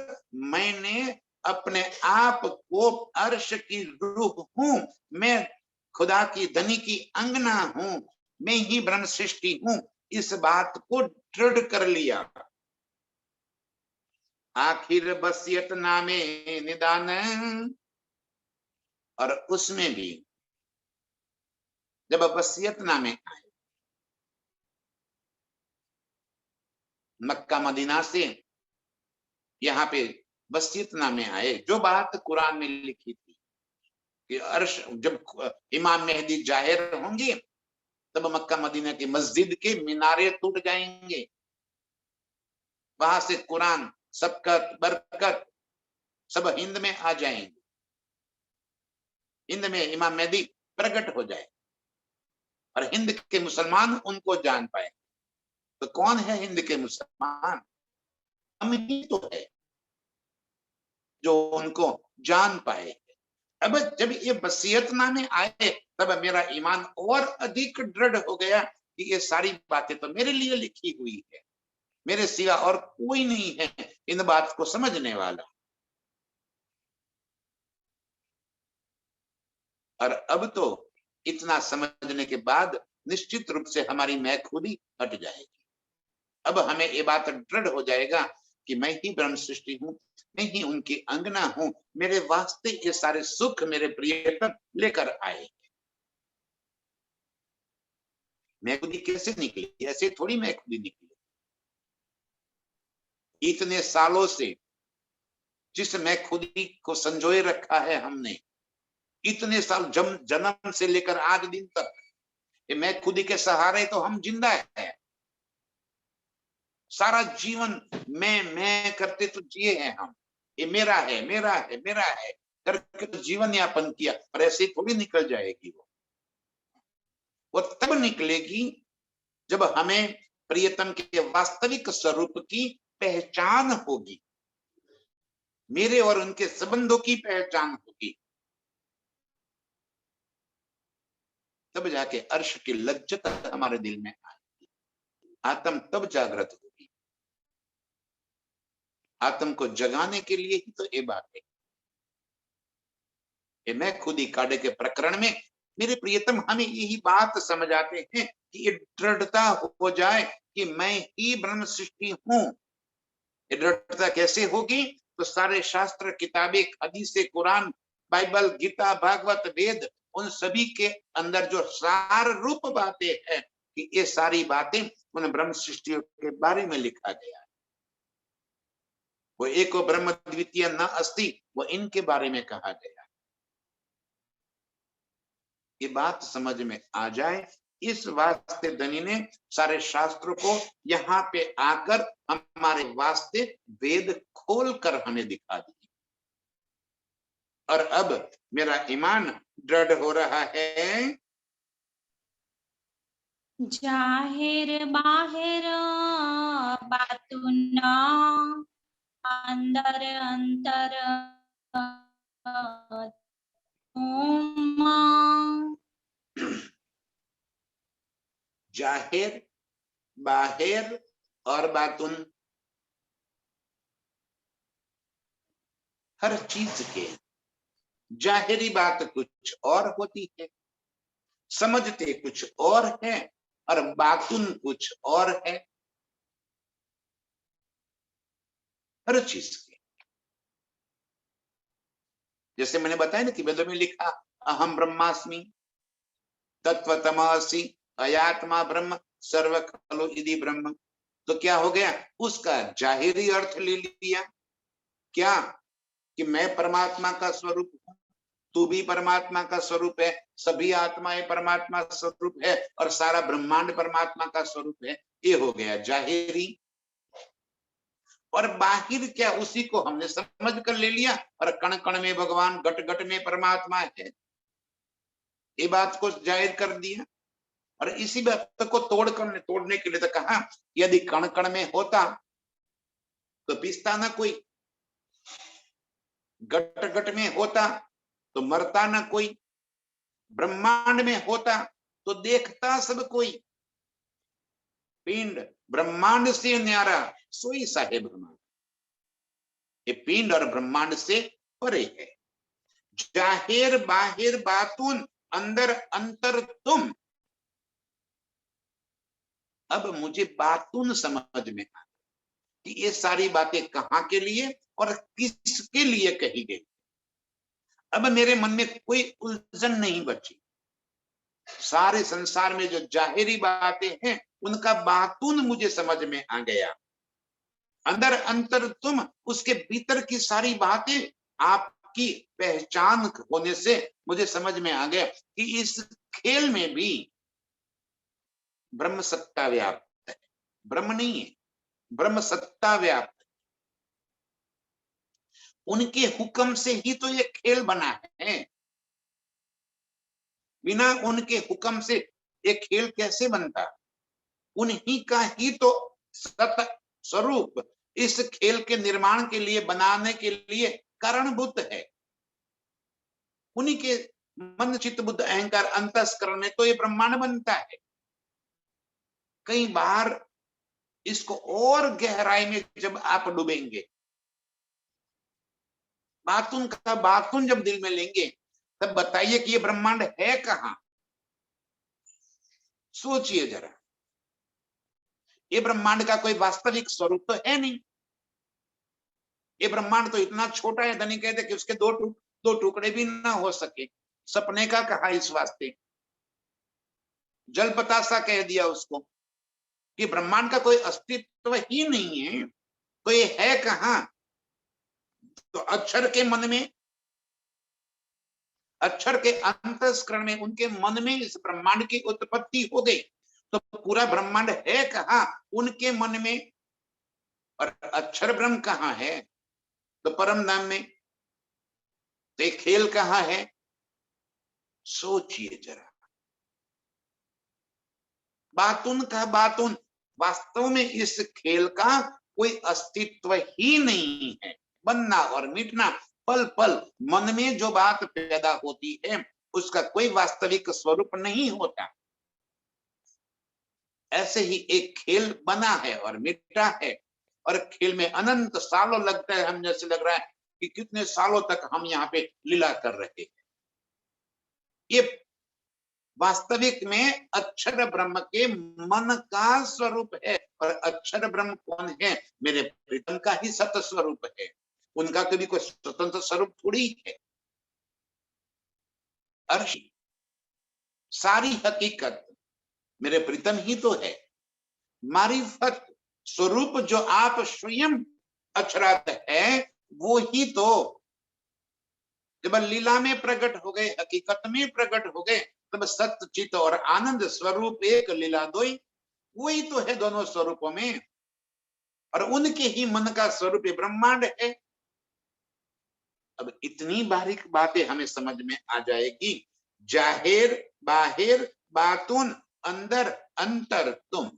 मैंने अपने आप को अर्श की रूह हूं, मैं खुदा की धनी की अंगना हूं, मैं ही ब्रह्म सृष्टि हूं, इस बात को दृढ़ कर लिया। आखिर बसियत नामे निदान, और उसमें भी जब बसियत नामे आए, मक्का मदीना से यहाँ पे बसियत नामे आए, जो बात कुरान में लिखी थी कि अर्श जब इमाम मेहदी जाहिर होंगे तब मक्का मदीना की मस्जिद के मीनारे टूट जाएंगे, वहां से कुरान सबकत बरकत सब हिंद में आ जाएंगे, हिंद में इमाम मेहदी प्रकट हो जाए और हिंद के मुसलमान उनको जान पाए। तो कौन है हिंद के मुसलमान? हम ही तो है जो उनको जान पाए। अब जब ये वसीयतनामे आए तब मेरा ईमान और अधिक दृढ़ हो गया कि ये सारी बातें तो मेरे लिए लिखी हुई है, मेरे सिवा और कोई नहीं है इन बात को समझने वाला। और अब तो इतना समझने के बाद निश्चित रूप से हमारी मैं खुदी हट जाएगी। अब हमें ये बात दृढ़ हो जाएगा कि मैं ही ब्रह्म सृष्टि हूँ, मैं ही उनकी अंगना हूँ, मेरे वास्ते ये सारे सुख मेरे प्रियतम लेकर आए। मैं खुदी कैसे निकली? ऐसे थोड़ी मैं खुदी निकली। इतने सालों से जिस मैं खुदी को संजोए रखा है हमने, इतने साल जन्म से लेकर आज दिन तक, ये मैं खुदी के सहारे तो हम जिंदा है। सारा जीवन मैं करते तो जिए हैं हम, ये मेरा है मेरा है मेरा है करके तो जीवन यापन किया, और ऐसे थोड़ी निकल जाएगी वो तब निकलेगी जब हमें प्रियतम के वास्तविक स्वरूप की पहचान होगी, मेरे और उनके संबंधों की पहचान होगी, तब जाके अर्श की लज्जत हमारे दिल में आएगी, आत्म तब जागृत होगी। आत्म को जगाने के लिए ही तो ये बात है। ये मैं खुदी काढ़े के प्रकरण में मेरे प्रियतम हमें यही बात समझाते हैं कि ये दृढ़ता हो जाए कि मैं ही ब्रह्म सृष्टि हूं। ये दृढ़ता कैसे होगी? तो सारे शास्त्र, किताबें, हदीस, कुरान, बाइबल, गीता, भागवत, वेद, उन सभी के अंदर जो सार रूप बातें हैं कि ये सारी बातें उन ब्रह्म सृष्टियों के बारे में लिखा गया है। वो एको ब्रह्म द्वितीय न अस्ति, वो इनके बारे में कहा गया। ये बात समझ में आ जाए, इस वास्ते धनी ने सारे शास्त्रों को यहाँ पे आकर हमारे वास्ते वेद खोल कर हमें दिखा दी। और अब मेरा ईमान दृढ़ हो रहा है। जाहिर बाहिर बातुन अंदर अंतर जाहिर बाहिर और बातुन, हर चीज के जाहिरी बात कुछ और होती है, समझते कुछ और है, और बातुन कुछ और है। हर चीज के, जैसे मैंने बताया ना कि वेदों में लिखा अहम ब्रह्मास्मि तत्वतमसि अयात्मा ब्रह्म सर्व खलु इति ब्रह्म। तो क्या हो गया? उसका जाहिरी अर्थ ले लिया, क्या कि मैं परमात्मा का स्वरूप हूं, तू भी परमात्मा का स्वरूप है, सभी आत्माएं परमात्मा स्वरूप है, और सारा ब्रह्मांड परमात्मा का स्वरूप है। ये हो गया जाहिरी। और बाहिर क्या? उसी को हमने समझ कर ले लिया, और कण कण में भगवान, घट घट में परमात्मा है, ये बात को जाहिर कर दिया। और इसी बात को तोड़ने के लिए तो कहा, यदि कण कण में होता तो पिसता ना कोई, घट घट में होता तो मरता ना कोई, ब्रह्मांड में होता तो देखता सब कोई। पिंड ब्रह्मांड से न्यारा सोई साहेब ब्रह्मांड, ये पिंड और ब्रह्मांड से परे है। जाहिर बाहिर बातून अंदर अंतर तुम। अब मुझे बातून समझ में आ, कि ये सारी बातें कहाँ के लिए और किसके लिए कही गई। अब मेरे मन में कोई उलझन नहीं बची। सारे संसार में जो जाहिरी बातें हैं उनका बातून मुझे समझ में आ गया। अंदर अंतर तुम, उसके भीतर की सारी बातें आपकी पहचान होने से मुझे समझ में आ गया कि इस खेल में भी ब्रह्म सत्ता व्याप्त है। ब्रह्म नहीं है, ब्रह्म सत्ता व्याप्त। उनके हुक्म से ही तो ये खेल बना है। बिना उनके हुक्म से ये खेल कैसे बनता। उन्हीं का ही तो सत स्वरूप इस खेल के निर्माण के लिए, बनाने के लिए कारणभूत है। उन्हीं के मन चित्त बुद्ध अहंकार अंतस्करण में तो ये ब्रह्मांड बनता है। कई बार इसको और गहराई में जब आप डूबेंगे, बातून का बातून जब दिल में लेंगे, तब बताइए कि ये ब्रह्मांड है कहां। सोचिए जरा, ये ब्रह्मांड का कोई वास्तविक स्वरूप तो है नहीं। ये ब्रह्मांड तो इतना छोटा है, धनी कहते कि उसके दो टुकड़े भी ना हो सके। सपने का कहा इस वास्ते, जल बतासा कह दिया उसको कि ब्रह्मांड का कोई अस्तित्व ही नहीं है, तो ये है कहां। तो अक्षर के मन में, अक्षर के अंतस्करण में, उनके मन में इस ब्रह्मांड की उत्पत्ति हो गई। तो पूरा ब्रह्मांड है कहां, उनके मन में। और अक्षर ब्रह्म कहां है, तो परम धाम में। तो खेल कहां है, सोचिए जरा। बातून का बातून, वास्तव में इस खेल का कोई अस्तित्व ही नहीं है। बनना और मिटना, पल पल मन में जो बात पैदा होती है उसका कोई वास्तविक स्वरूप नहीं होता। ऐसे ही एक खेल बना है और मिटा है, और खेल में अनंत सालों लगता है। हम जैसे लग रहा है कि कितने सालों तक हम यहाँ पे लीला कर रहे हैं। ये वास्तविक में अक्षर ब्रह्म के मन का स्वरूप है। और अक्षर ब्रह्म कौन है, मेरे प्रीतम का ही सत स्वरूप है। उनका कभी कोई स्वतंत्र स्वरूप थोड़ी है। अर्श सारी हकीकत मेरे प्रीतम ही तो है। मारिफत स्वरूप जो आप स्वयं अक्षरात है, वो ही तो जब लीला में प्रकट हो गए, हकीकत में प्रकट हो गए, तब सत्य चित और आनंद स्वरूप एक लीला दोई, वही तो है दोनों स्वरूपों में। और उनके ही मन का स्वरूप ब्रह्मांड है। अब इतनी बारीक बातें हमें समझ में आ जाएगी। जाहिर बाहिर बातून अंदर अंतर तुम।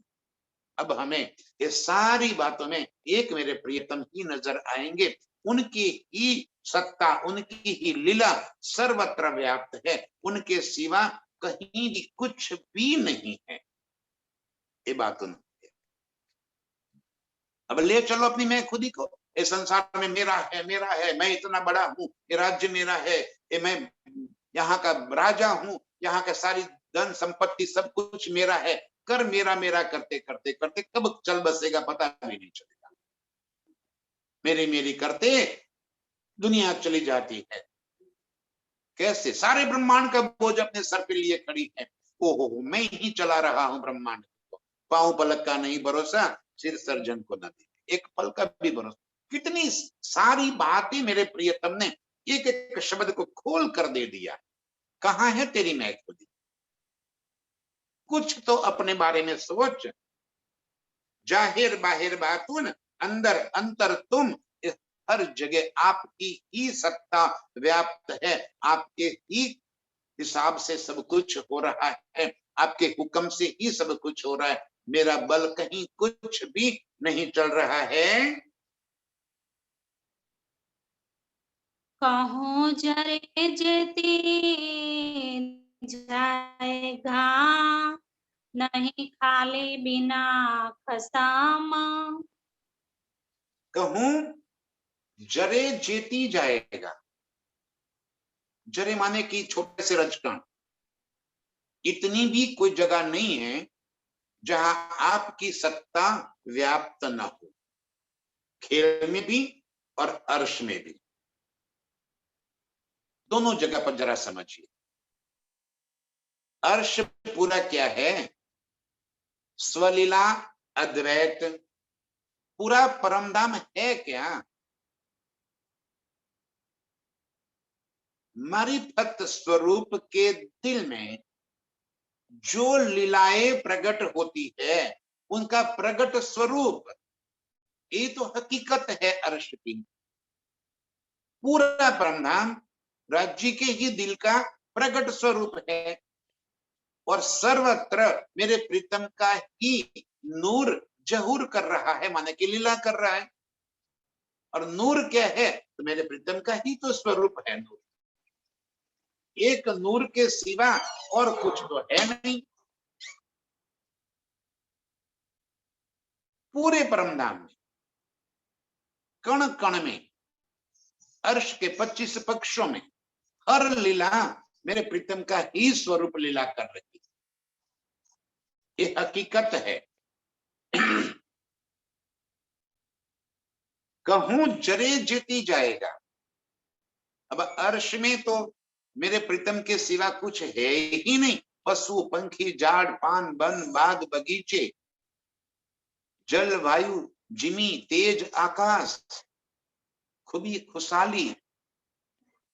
अब हमें ये सारी बातों में एक मेरे प्रियतम ही नजर आएंगे। उनकी ही सत्ता, उनकी ही लीला सर्वत्र व्याप्त है। उनके सिवा कहीं भी कुछ भी नहीं है। ये बात अब ले चलो अपनी मैं खुदी को। इस संसार में मेरा है, मैं इतना बड़ा हूं, ये राज्य मेरा है, ये मैं यहाँ का राजा हूं, यहाँ का सारी धन संपत्ति सब कुछ मेरा है। कर मेरा मेरा करते करते करते कब चल बसेगा पता भी नहीं चलेगा। मेरी मेरी करते दुनिया चली जाती है। कैसे सारे ब्रह्मांड का बोझ अपने सर पे लिए खड़ी है। ओहो, मैं ही चला रहा हूं ब्रह्मांड को। पांव पलक का नहीं भरोसा, सिर सर्जन को न दे एक पल का भी भरोसा। कितनी सारी बातें मेरे प्रियतम ने एक एक शब्द को खोल कर दे दिया। कहां है तेरी मैं खुदी। कुछ तो अपने बारे में सोच। जाहिर बाहिर बातून अंदर अंतर तुम। हर जगह आपकी ही सत्ता व्याप्त है। आपके ही हिसाब से सब कुछ हो रहा है। आपके हुक्म से ही सब कुछ हो रहा है। मेरा बल कहीं कुछ भी नहीं चल रहा है। कहूँ जरे जेती जाएगा, नहीं खाली बिना खसाम। कहूं जरे जेती जाएगा। जरे माने कि छोटे से रजकण। इतनी भी कोई जगह नहीं है जहां आपकी सत्ता व्याप्त न हो। खेल में भी और अर्श में भी, दोनों जगह पर जरा समझिए। अर्श पूरा क्या है? स्वलीला, अद्वैत, पूरा परमधाम है क्या? मारिफत स्वरूप के दिल में जो लीलाएं प्रकट होती है, उनका प्रकट स्वरूप, ये तो हकीकत है अर्श की। पूरा परमधाम राज्य के ही दिल का प्रकट स्वरूप है, और सर्वत्र मेरे प्रीतम का ही नूर जहूर कर रहा है, माने कि लीला कर रहा है। और नूर क्या है? तो मेरे प्रीतम का ही तो स्वरूप है नूर। एक नूर के सिवा और कुछ तो है नहीं। पूरे परमधाम में, कण कण में, अर्श के 25 पक्षों में हर लीला मेरे प्रीतम का ही स्वरूप लीला कर रही है। ये हकीकत है। कहूं जरे जीती जाएगा। अब अर्श में तो मेरे प्रीतम के सिवा कुछ है ही नहीं। पशु पंखी झाड़ पान वन बाग बगीचे, जल वायु जिमी तेज आकाश, खुबी खुशहाली,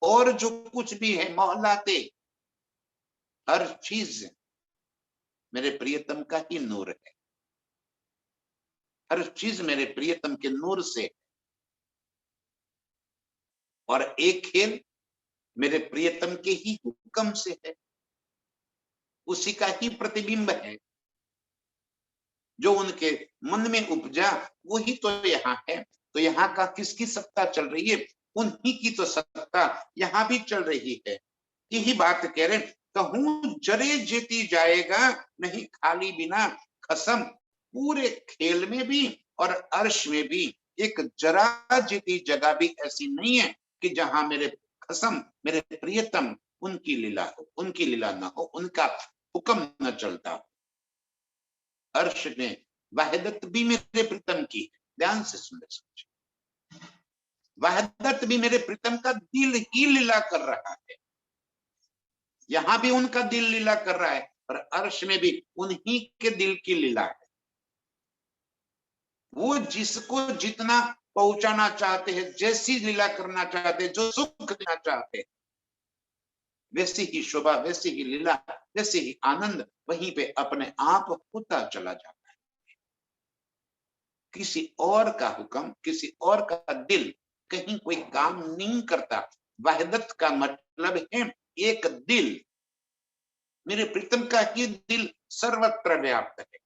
और जो कुछ भी है मोहल्लाते, हर चीज मेरे प्रियतम का ही नूर है। हर चीज मेरे प्रियतम के नूर से। और एक खेल मेरे प्रियतम के ही हुक्म से है, उसी का ही प्रतिबिंब है। जो उनके मन में उपजा वही तो यहाँ है। तो यहाँ का किसकी सत्ता चल रही है? उन्हीं की तो सत्ता यहाँ भी चल रही है। यही बात कह रहे, कहूं जरे जीती जाएगा, नहीं खाली बिना खसम। पूरे खेल में भी और अर्श में भी एक जरा जीती जगह भी ऐसी नहीं है कि जहां मेरे खसम, मेरे प्रियतम, उनकी लीला हो, उनकी लीला ना हो, उनका हुक्म न चलता हो। अर्श में वहदत भी मेरे प्रीतम की, ध्यान से सुन समझे, वहदत भी मेरे प्रीतम का दिल ही लीला कर रहा है। यहां भी उनका दिल लीला कर रहा है, और अर्श में भी उन्हीं के दिल की लीला है। वो जिसको जितना पहुंचाना चाहते हैं, जैसी लीला करना चाहते हैं, जो सुख देना चाहते हैं, वैसी ही शोभा, वैसी ही लीला, वैसे ही आनंद वहीं पे अपने आप होता चला जाता है। किसी और का हुक्म, किसी और का दिल कहीं कोई काम नहीं करता। वहदत का मतलब है एक दिल। मेरे प्रीतम का ही दिल सर्वत्र व्याप्त है।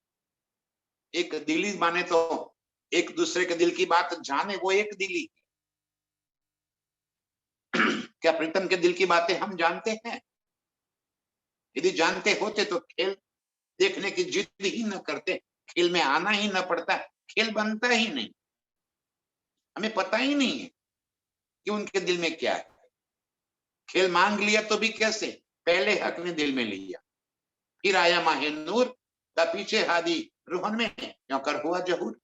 एक दिली माने तो एक दूसरे के दिल की बात जाने, वो एक दिली। क्या प्रीतम के दिल की बातें हम जानते हैं? यदि जानते होते तो खेल देखने की जिद ही न करते, खेल में आना ही न पड़ता, खेल बनता ही नहीं। हमें पता ही नहीं है कि उनके दिल में क्या है। खेल मांग लिया तो भी कैसे? पहले हक ने दिल में लिया, फिर आया माहे नूर का पीछे हादी रोहन में, क्यों कर हुआ जहूर।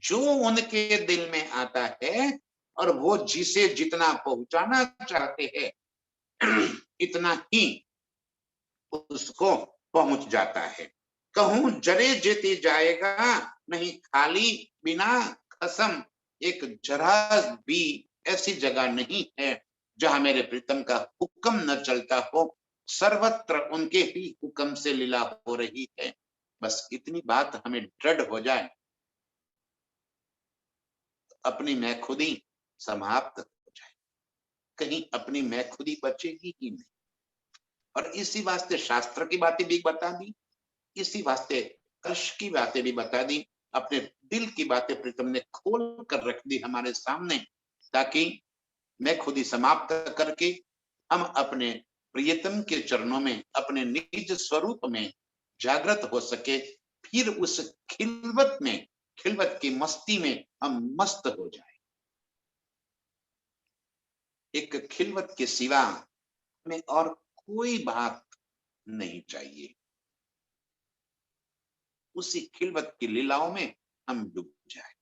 जो उनके दिल में आता है और वो जिसे जितना पहुंचाना चाहते हैं, इतना ही उसको पहुंच जाता है। कहूं जरे जीती जाएगा, नहीं खाली बिना खसम। एक जरा भी ऐसी जगह नहीं है जहां मेरे प्रीतम का हुक्म न चलता हो। सर्वत्र उनके ही हुक्म से लीला हो रही है। बस इतनी बात हमें दृढ़ हो जाए, अपनी मैं खुदी समाप्त हो जाए, कहीं अपनी मैं खुदी बचेगी ही नहीं। और इसी वास्ते शास्त्र की बातें भी बता दी, इसी वास्ते कर्ष की बातें भी बता दी, अपने दिल की बातें प्रीतम ने खोल कर रख दी हमारे सामने, ताकि मैं खुद ही समाप्त करके हम अपने प्रियतम के चरणों में, अपने निज स्वरूप में जागृत हो सके। फिर उस खिलवत में, खिलवत की मस्ती में हम मस्त हो जाए। एक खिलवत के सिवा में और कोई बात नहीं चाहिए। उसी खिलवत की लीलाओं में हम डूब जाए।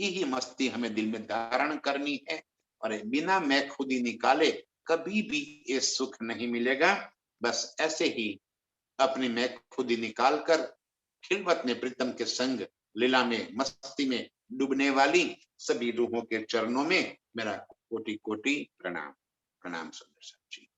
यही मस्ती हमें दिल में धारण करनी है। और बिना मैं खुदी निकाले कभी भी ये सुख नहीं मिलेगा। बस ऐसे ही अपनी मैं खुदी निकाल कर खिलवत ने प्रीतम के संग लीला में मस्ती में डूबने वाली सभी रूहों के चरणों में मेरा कोटि कोटि प्रणाम। प्रणाम सुंदर साहब जी।